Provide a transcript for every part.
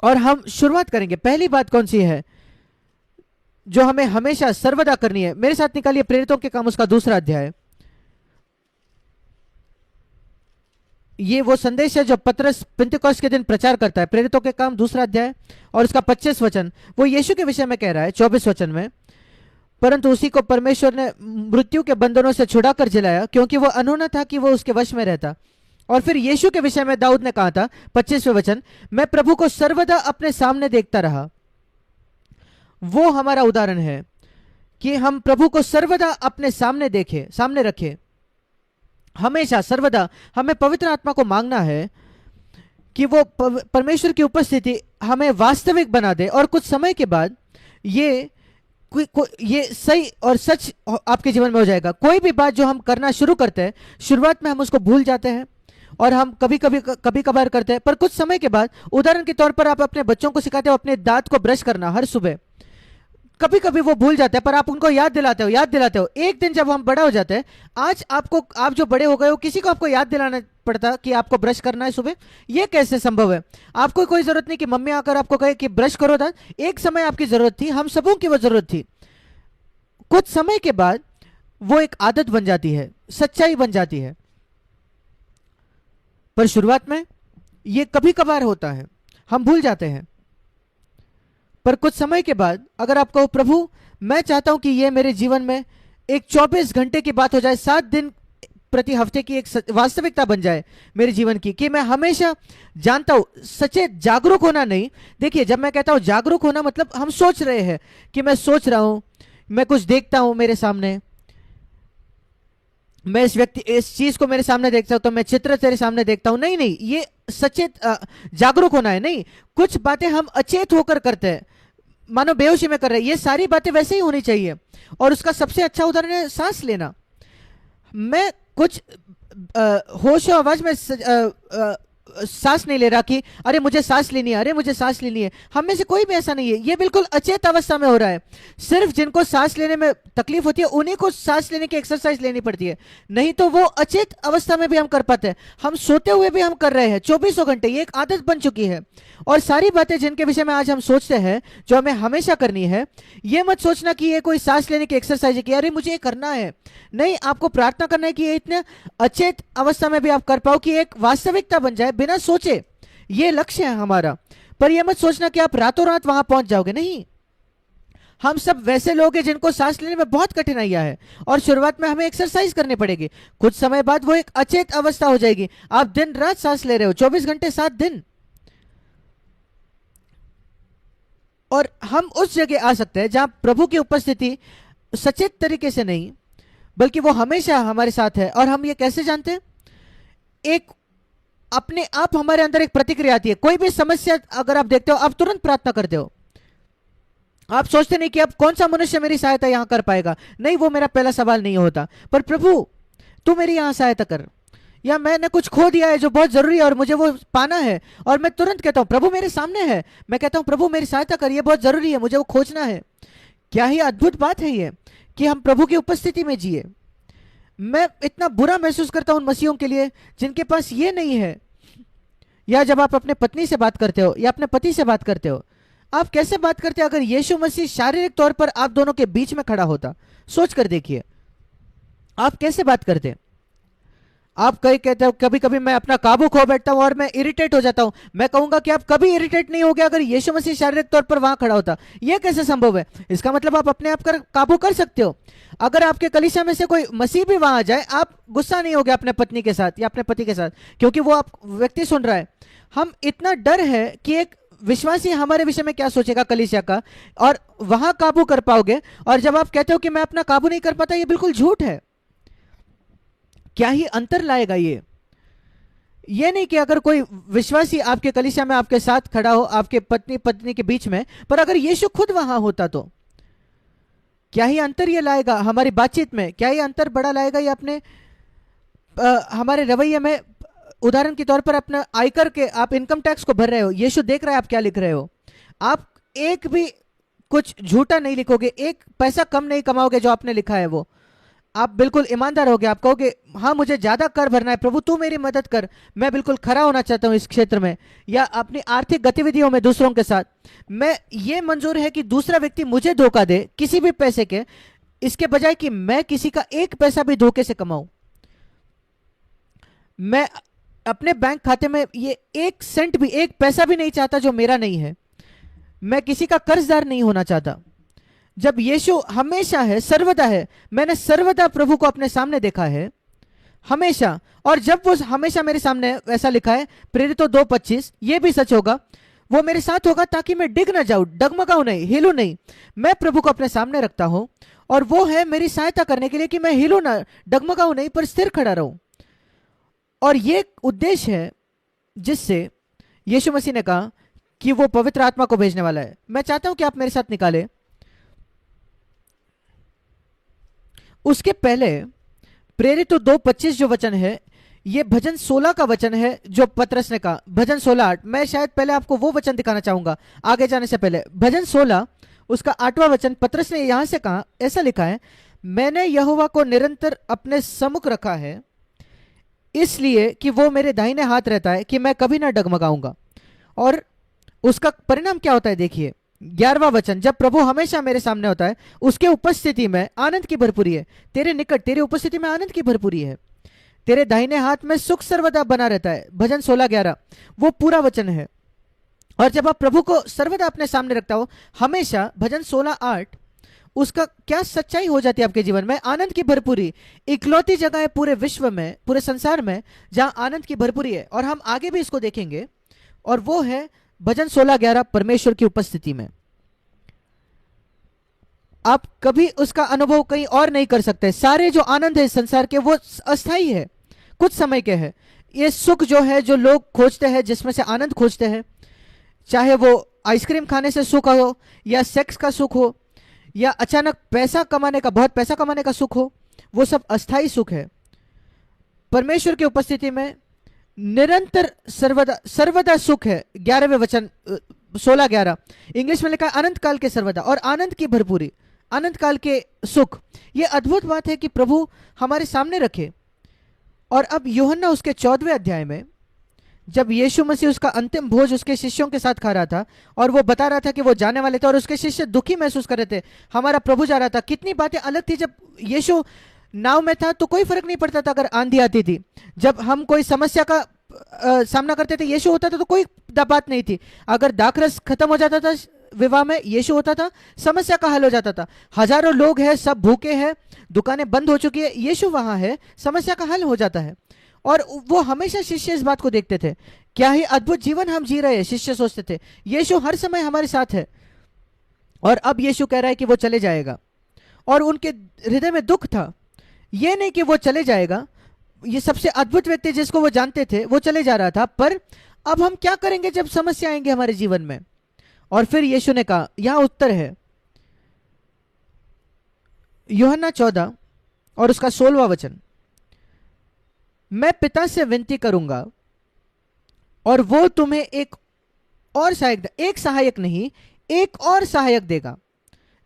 और हम शुरुआत करेंगे। पहली बात कौन सी है जो हमें हमेशा सर्वदा करनी है? मेरे साथ निकालिए प्रेरितों के काम उसका 2 अध्याय। ये वो संदेश है जो पतरस पिन्तेकुस्त के दिन प्रचार करता है। प्रेरितों के काम 2 अध्याय और उसका 25 वचन, वो यीशु के विषय में कह रहा है 24 वचन में। परंतु उसी को परमेश्वर ने मृत्यु के बंधनों से छुड़ाकर जिलाया, क्योंकि वो अनहोना था कि वो उसके वश में रहता। और फिर यीशु के विषय में दाऊद ने कहा था 25वें वचन, मैं प्रभु को सर्वदा अपने सामने देखता रहा। वो हमारा उदाहरण है कि हम प्रभु को सर्वदा अपने सामने देखें, सामने रखें। हमेशा सर्वदा हमें पवित्र आत्मा को मांगना है कि वो परमेश्वर की उपस्थिति हमें वास्तविक बना दे। और कुछ समय के बाद ये ये सही और सच आपके जीवन में हो जाएगा। कोई भी बात जो हम करना शुरू करते हैं, शुरुआत में हम उसको भूल जाते हैं और हम कभी कभार करते हैं, पर कुछ समय के बाद, उदाहरण के तौर पर आप अपने बच्चों को सिखाते हो अपने दांत को ब्रश करना हर सुबह। कभी कभी वो भूल जाते हैं, पर आप उनको याद दिलाते हो, याद दिलाते हो। एक दिन जब हम बड़ा हो जाते हैं, आज आप जो बड़े हो गए हो, किसी को आपको याद दिलाना पड़ता कि आपको ब्रश करना है सुबह? ये कैसे संभव है? आपको कोई जरूरत नहीं कि मम्मी आकर आपको कहे कि ब्रश करो दांत। एक समय आपकी जरूरत थी, हम सबों की वो जरूरत थी। कुछ समय के बाद वो एक आदत बन जाती है, सच्चाई बन जाती है। पर शुरुआत में ये कभी कभार होता है, हम भूल जाते हैं। पर कुछ समय के बाद अगर आप कहो, प्रभु मैं चाहता हूं कि ये मेरे जीवन में एक 24 घंटे की बात हो जाए, 7 दिन प्रति हफ्ते की एक वास्तविकता बन जाए मेरे जीवन की, कि मैं हमेशा जानता हूं, सचेत जागरूक होना नहीं। देखिए, जब मैं कहता हूं जागरूक होना, मतलब हम सोच रहे हैं कि मैं सोच रहा हूं, मैं कुछ देखता हूं मेरे सामने, मैं इस चीज को मेरे सामने देखता हूं, तो मैं चित्र तेरे सामने देखता हूं। नहीं नहीं, ये सचेत जागरूक होना है। नहीं, कुछ बातें हम अचेत होकर करते हैं, मानो बेहोशी में कर रहे हैं। ये सारी बातें वैसे ही होनी चाहिए। और उसका सबसे अच्छा उदाहरण है सांस लेना। मैं कुछ होश और आवाज में सांस नहीं ले रहा कि अरे मुझे सांस लेनी है, अरे मुझे सांस लेनी है। हम में से कोई भी ऐसा नहीं है, ये बिल्कुल अचेत अवस्था में हो रहा है। सिर्फ जिनको सांस लेने में तकलीफ होती है उन्हीं को सांस लेने की एक्सरसाइज लेनी पड़ती है, नहीं तो वो अचेत अवस्था में भी हम कर पाते हैं। हम सोते हुए भी हम कर रहे हैं 24 घंटे, ये एक आदत बन चुकी है। और सारी बातें जिनके विषय में आज हम सोचते हैं, जो हमें हमेशा करनी है, ये मत सोचना कि ये कोई सांस लेने की एक्सरसाइज है कि अरे मुझे ये करना है। नहीं, आपको प्रार्थना करना है कि ये इतने अचेत अवस्था में भी आप कर पाओ कि एक वास्तविकता बन जाए बिना सोचे। ये लक्ष्य है हमारा। पर यह मत सोचना कि आप रातों रात वहां पहुंच जाओगे। नहीं, हम सब वैसे लोग हैं जिनको सांस लेने में बहुत कठिनाइयां है, और शुरुआत में हमें एक्सरसाइज करनी पड़ेगी। कुछ समय बाद वो एक अचेत अवस्था हो जाएगी। आप दिन रात सांस ले रहे हो, 24 घंटे 7 दिन। और हम उस जगह आ सकते हैं जहां प्रभु की उपस्थिति सचेत तरीके से नहीं, बल्कि वो हमेशा हमारे साथ है। और हम ये कैसे जानते हैं? एक अपने आप हमारे अंदर एक प्रतिक्रिया आती है। कोई भी समस्या अगर आप देखते हो, आप तुरंत प्रार्थना करते हो। आप सोचते नहीं कि अब कौन सा मनुष्य मेरी सहायता यहां कर पाएगा। नहीं, वो मेरा पहला सवाल नहीं होता। पर प्रभु तू मेरी यहां सहायता कर, या मैंने कुछ खो दिया है जो बहुत जरूरी है और मुझे वो पाना है, और मैं तुरंत कहता हूं प्रभु मेरे सामने है, मैं कहता हूं प्रभु मेरी सहायता कर, ये बहुत जरूरी है, मुझे वो खोजना है। क्या ही अद्भुत बात है ये कि हम प्रभु की उपस्थिति में जिए। मैं इतना बुरा महसूस करता हूं उन मसीहों के लिए जिनके पास ये नहीं है। या जब आप अपने पत्नी से बात करते हो या अपने पति से बात करते हो, आप कैसे बात करते हो? अगर यीशु मसीह शारीरिक तौर पर आप दोनों के बीच में खड़ा होता, सोच कर देखिए आप कैसे बात करते। आप कहीं कहते हो कभी कभी मैं अपना काबू खो बैठता हूं और मैं इरिटेट हो जाता हूं। मैं कहूंगा कि आप कभी इरिटेट नहीं हो गया अगर यीशु मसीह शारीरिक तौर पर वहां खड़ा होता। यह कैसे संभव है? इसका मतलब आप अपने आप कर काबू कर सकते हो। अगर आपके कलीसिया में से कोई मसीह भी वहां आ जाए, आप गुस्सा नहीं हो गया अपने पत्नी के साथ या अपने पति के साथ, क्योंकि वो आप व्यक्ति सुन रहा है। हम इतना डर है कि एक विश्वासी हमारे विषय में क्या सोचेगा कलीसिया का, और वहां काबू कर पाओगे। और जब आप कहते हो कि मैं अपना काबू नहीं कर पाता, ये बिल्कुल झूठ है। क्या ही अंतर लाएगा ये नहीं कि अगर कोई विश्वासी आपके कलीसिया में आपके साथ खड़ा हो, आपके पत्नी के बीच में, पर अगर यीशु खुद वहां होता तो क्या ही अंतर ये लाएगा हमारी बातचीत में, क्या ही अंतर बड़ा लाएगा ये अपने हमारे रवैये में। उदाहरण के तौर पर अपना आयकर के आप इनकम टैक्स को भर रहे हो, यीशु देख रहा है आप क्या लिख रहे हो। आप एक भी कुछ झूठा नहीं लिखोगे, एक पैसा कम नहीं कमाओगे जो आपने लिखा है वो। आप बिल्कुल ईमानदार हो गए, आप कहोगे हाँ मुझे ज्यादा कर भरना है, प्रभु तू मेरी मदद कर, मैं बिल्कुल खरा होना चाहता हूं इस क्षेत्र में या अपनी आर्थिक गतिविधियों में दूसरों के साथ। मैं ये मंजूर है कि दूसरा व्यक्ति मुझे धोखा दे किसी भी पैसे के, इसके बजाय कि मैं किसी का एक पैसा भी धोखे से कमाऊं। मैं अपने बैंक खाते में ये एक सेंट भी, एक पैसा भी नहीं चाहता जो मेरा नहीं है। मैं किसी का कर्जदार नहीं होना चाहता। जब यीशु हमेशा है, सर्वदा है, मैंने सर्वदा प्रभु को अपने सामने देखा है, हमेशा। और जब वो हमेशा मेरे सामने है, ऐसा लिखा है प्रेरितों 2:25, ये भी सच होगा, वो मेरे साथ होगा ताकि मैं डिग ना जाऊं, डगमगाऊं नहीं, हिलू नहीं। मैं प्रभु को अपने सामने रखता हूं और वो है मेरी सहायता करने के लिए कि मैं हिलू ना, डगमगाऊं नहीं, पर स्थिर खड़ा रहूं। और ये उद्देश्य है जिससे यीशु मसीह ने कहा कि वो पवित्र आत्मा को भेजने वाला है। मैं चाहता हूं कि आप मेरे साथ निकाले। उसके पहले प्रेरितों 2:25 जो वचन है, ये भजन 16 का वचन है जो पतरस ने कहा, भजन 16:8। मैं शायद पहले आपको वो वचन दिखाना चाहूंगा आगे जाने से पहले। भजन 16 उसका 8वां वचन, पतरस ने यहां से कहा, ऐसा लिखा है, मैंने यहोवा को निरंतर अपने सम्मुख रखा है, इसलिए कि वो मेरे दाहिने हाथ रहता है कि मैं कभी ना डगमगाऊंगा। और उसका परिणाम क्या होता है देखिए, 11वां वचन, जब प्रभु हमेशा मेरे सामने होता है, उसके उपस्थिति में आनंद की भरपूरी है। तेरे निकट, तेरी उपस्थिति में आनंद की भरपूरी है, तेरे दाहिने हाथ में सुख सर्वदा बना रहता है। भजन 16:11 वो पूरा वचन है। और जब आप प्रभु को सर्वदा अपने सामने रखता हो हमेशा, भजन 16:8, उसका क्या सच्चाई हो जाती है आपके जीवन में, आनंद की भरपूरी। इकलौती जगह है पूरे विश्व में, पूरे संसार में, जहां आनंद की भरपूरी है। और हम आगे भी इसको देखेंगे, और वो है भजन 16:11, परमेश्वर की उपस्थिति में। आप कभी उसका अनुभव कहीं और नहीं कर सकते। सारे जो आनंद है संसार के, वो अस्थाई है, कुछ समय के है। ये सुख जो है, जो लोग खोजते हैं, जिसमें से आनंद खोजते हैं, चाहे वो आइसक्रीम खाने से सुख हो, या सेक्स का सुख हो, या अचानक पैसा कमाने का, बहुत पैसा कमाने का सुख हो, वो सब अस्थाई सुख है। परमेश्वर की उपस्थिति में निरंतर सर्वदा सर्वदा सुख है। 11वें वचन 16:11 इंग्लिश में लिखा है, अनंत काल के सर्वदा, और आनंद की भरपूरी, अनंत काल के सुख। ये अद्भुत बात है कि प्रभु हमारे सामने रखे। और अब यूहन्ना उसके 14वें अध्याय में, जब यीशु मसीह उसका अंतिम भोज उसके शिष्यों के साथ खा रहा था, और वो बता रहा था कि वो जाने वाले थे, और उसके शिष्य दुखी महसूस कर रहे थे, हमारा प्रभु जा रहा था। कितनी बातें अलग थी। जब यीशु नाव में था तो कोई फर्क नहीं पड़ता था अगर आंधी आती थी। जब हम कोई समस्या का सामना करते थे, यीशु होता था तो कोई बात नहीं थी। अगर दाखरस खत्म हो जाता था विवाह में, यीशु होता था, समस्या का हल हो जाता था। हजारों लोग हैं, सब भूखे हैं, दुकानें बंद हो चुकी है, यीशु वहां है, समस्या का हल हो जाता है। और वो हमेशा शिष्य इस बात को देखते थे, क्या ही अद्भुत जीवन हम जी रहे हैं। शिष्य सोचते थे यीशु हर समय हमारे साथ है। और अब यीशु कह रहा है कि वो चले जाएगा, और उनके हृदय में दुख था। ये नहीं कि वो चले जाएगा, ये सबसे अद्भुत व्यक्ति जिसको वो जानते थे वो चले जा रहा था, पर अब हम क्या करेंगे जब समस्या आएंगे हमारे जीवन में। और फिर यीशु ने कहा, यहां उत्तर है, यूहन्ना 14 और उसका 16वां वचन, मैं पिता से विनती करूंगा और वो तुम्हें एक और सहायक, एक सहायक नहीं, एक और सहायक देगा।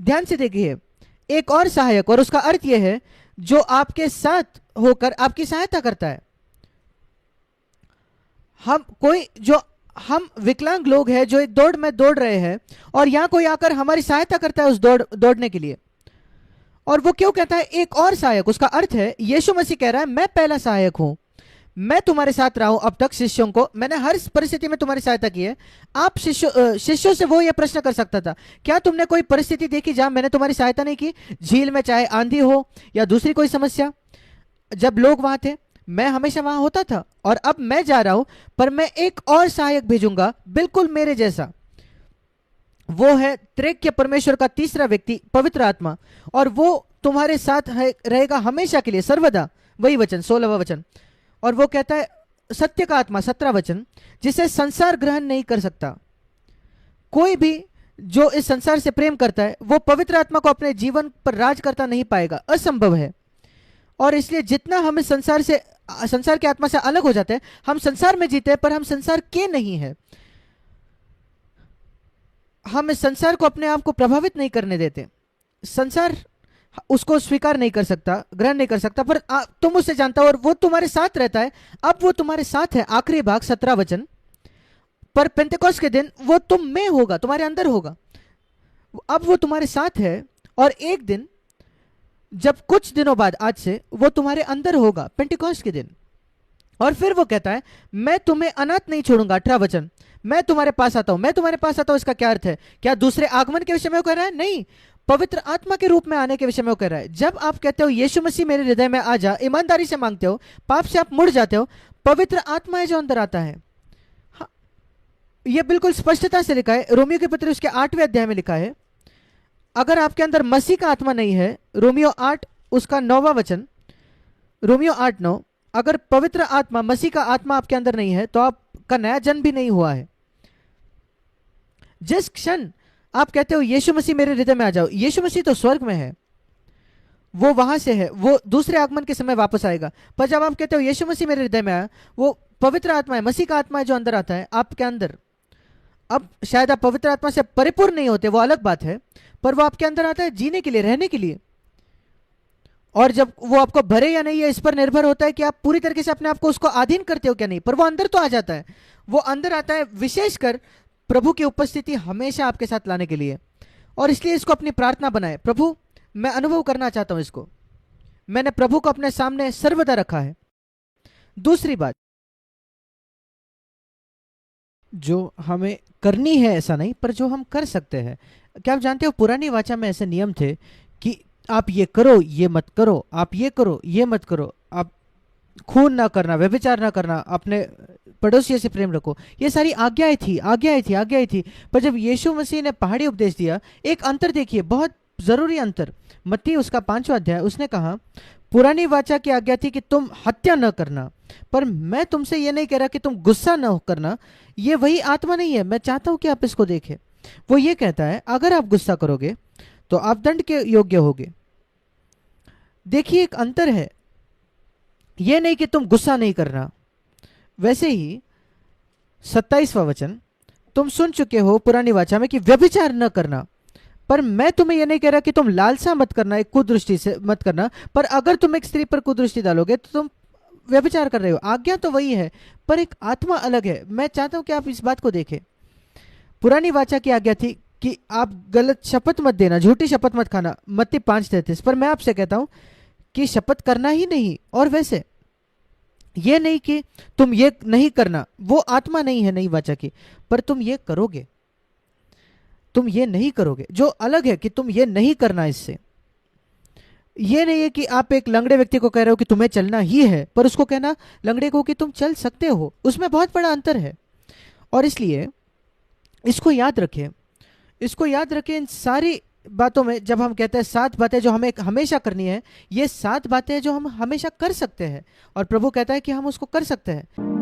ध्यान से देखिए, एक और सहायक, और उसका अर्थ यह है जो आपके साथ होकर आपकी सहायता करता है। हम विकलांग लोग हैं जो एक दौड़ में दौड़ रहे हैं, और यहां कोई आकर हमारी सहायता करता है उस दौड़ने के लिए। और वो क्यों कहता है एक और सहायक? उसका अर्थ है यीशु मसीह कह रहा है, मैं पहला सहायक हूं, मैं तुम्हारे साथ रहा हूं अब तक, शिष्यों को मैंने हर परिस्थिति में तुम्हारी सहायता की है। आप शिष्यों से वो ये प्रश्न कर सकता था, क्या तुमने कोई परिस्थिति देखी जहां मैंने तुम्हारी सहायता नहीं की? झील में चाहे आंधी हो या दूसरी कोई समस्या, जब लोग वहां थे मैं हमेशा वहां होता था। और अब मैं जा रहा हूं, पर मैं एक और सहायक भेजूंगा बिल्कुल मेरे जैसा। वो है त्रिएक परमेश्वर का तीसरा व्यक्ति, पवित्र आत्मा, और वो तुम्हारे साथ रहेगा हमेशा के लिए, सर्वदा। वही वचन 16वां वचन। और वो कहता है सत्य का आत्मा, 17वां वचन, जिसे संसार ग्रहण नहीं कर सकता। कोई भी जो इस संसार से प्रेम करता है वो पवित्र आत्मा को अपने जीवन पर राज करता नहीं पाएगा, असंभव है। और इसलिए जितना हम इस संसार की आत्मा से अलग हो जाते हैं, हम संसार में जीते हैं पर हम संसार के नहीं हैं। हम इस संसार को अपने आप को प्रभावित नहीं करने देते। संसार उसको स्वीकार नहीं कर सकता, ग्रहण नहीं कर सकता, पर तुम उससे जानता हो और वो तुम्हारे साथ रहता है। अब वो तुम्हारे साथ है, आखिरी भाग 17 वचन, पर पेंतेकोस्त के दिन वो तुम में होगा, तुम्हारे अंदर होगा। अब वो तुम्हारे साथ है और एक दिन, जब कुछ दिनों बाद आज से, वो तुम्हारे अंदर होगा पेंटेकोस्त के दिन। और फिर वो कहता है मैं तुम्हें अनाथ नहीं छोड़ूंगा, 18 वचन, मैं तुम्हारे पास आता हूं। मैं तुम्हारे पास आता हूं इसका क्या अर्थ है? क्या दूसरे आगमन के विषय में वो कह रहा है? नहीं, पवित्र आत्मा के रूप में आने के विषय में वो कह रहा है। जब आप कहते हो यीशु मसीह मेरे हृदय में आ जा, ईमानदारी से मांगते हो, पाप से आप मुड़ जाते हो, पवित्र आत्मा है जो अंदर आता है। हाँ, यह बिल्कुल स्पष्टता से लिखा है, रोमियो के पत्र उसके 8वें अध्याय में लिखा है, अगर आपके अंदर मसीह का आत्मा नहीं है, रोमियो 8 उसका 9वां वचन, रोमियो 8:9, अगर पवित्र आत्मा, मसीह का आत्मा आपके अंदर नहीं है तो आपका नया जन्म भी नहीं हुआ है। जिस क्षण आप कहते हो यीशु मसीह मेरे हृदय में आ जाओ, यीशु मसीह तो स्वर्ग में है, वो वहां से है, वो दूसरे आगमन के समय वापस आएगा। पर जब आप कहते हो यीशु मसीह मेरे हृदय में आया, वो पवित्र आत्मा है, मसीह का आत्मा है जो अंदर आता है आपके अंदर। अब शायद आप पवित्र आत्मा से परिपूर्ण नहीं होते, वो अलग बात है, पर वो आपके अंदर आता है जीने के लिए, रहने के लिए। और जब वो आपको भरे या नहीं है, इस पर निर्भर होता है कि आप पूरी तरीके से अपने आप को उसको अधीन करते हो क्या नहीं, पर वो अंदर तो आ जाता है। वो अंदर आता है विशेषकर प्रभु की उपस्थिति हमेशा आपके साथ लाने के लिए। और इसलिए इसको अपनी प्रार्थना बनाए, प्रभु मैं अनुभव करना चाहता हूं इसको, मैंने प्रभु को अपने सामने सर्वदा रखा है। दूसरी बात जो हमें करनी है, ऐसा नहीं, पर जो हम कर सकते हैं। क्या आप जानते हो पुरानी वाचा में ऐसे नियम थे कि आप ये करो, ये मत करो, आप ये करो, ये मत करो, आप खून ना करना, व्यभिचार ना करना, अपने पड़ोसियों से प्रेम रखो, ये सारी आज्ञाएं थी, आज्ञाएं थी, आज्ञाएं थी। पर जब यीशु मसीह ने पहाड़ी उपदेश दिया, एक अंतर देखिए, बहुत जरूरी अंतर। मत्ती उसका 5वां अध्याय, उसने कहा पुरानी वाचा की आज्ञा थी कि तुम हत्या न करना, पर मैं तुमसे ये नहीं कह रहा कि तुम गुस्सा न करना। ये वही आत्मा नहीं है, मैं चाहता हूं कि आप इसको देखें। वो ये कहता है अगर आप गुस्सा करोगे तो आप दंड के योग्य होगे। देखिए एक अंतर है, ये नहीं कि तुम गुस्सा नहीं करना। वैसे ही 27वां वचन, तुम सुन चुके हो पुरानी वाचा में कि व्यभिचार न करना, पर मैं तुम्हें यह नहीं कह रहा कि तुम लालसा मत करना, एक कुदृष्टि से मत करना, पर अगर तुम एक स्त्री पर कुदृष्टि डालोगे तो तुम व्यभिचार कर रहे हो। आज्ञा तो वही है, पर एक आत्मा अलग है। मैं चाहता हूं कि आप इस बात को देखें। पुरानी वाचा की आज्ञा थी कि आप गलत शपथ मत देना, झूठी शपथ मत खाना, मत्ती 5:33, पर मैं आपसे कहता हूं कि शपथ करना ही नहीं। और वैसे ये नहीं कि तुम ये नहीं करना, वो आत्मा नहीं है नई वाचा की, पर तुम ये करोगे, तुम ये नहीं करोगे, जो अलग है कि तुम ये नहीं करना। इससे ये नहीं है कि आप एक लंगड़े व्यक्ति को कह रहे हो कि तुम्हें चलना ही है, पर उसको कहना लंगड़े को कि तुम चल सकते हो, उसमें बहुत बड़ा अंतर है। और इसलिए इसको याद रखें, इसको याद रखें इन सारी बातों में। जब हम कहते हैं 7 बातें जो हमें हमेशा करनी है, ये 7 बातें जो हम हमेशा कर सकते हैं, और प्रभु कहता है कि हम उसको कर सकते हैं।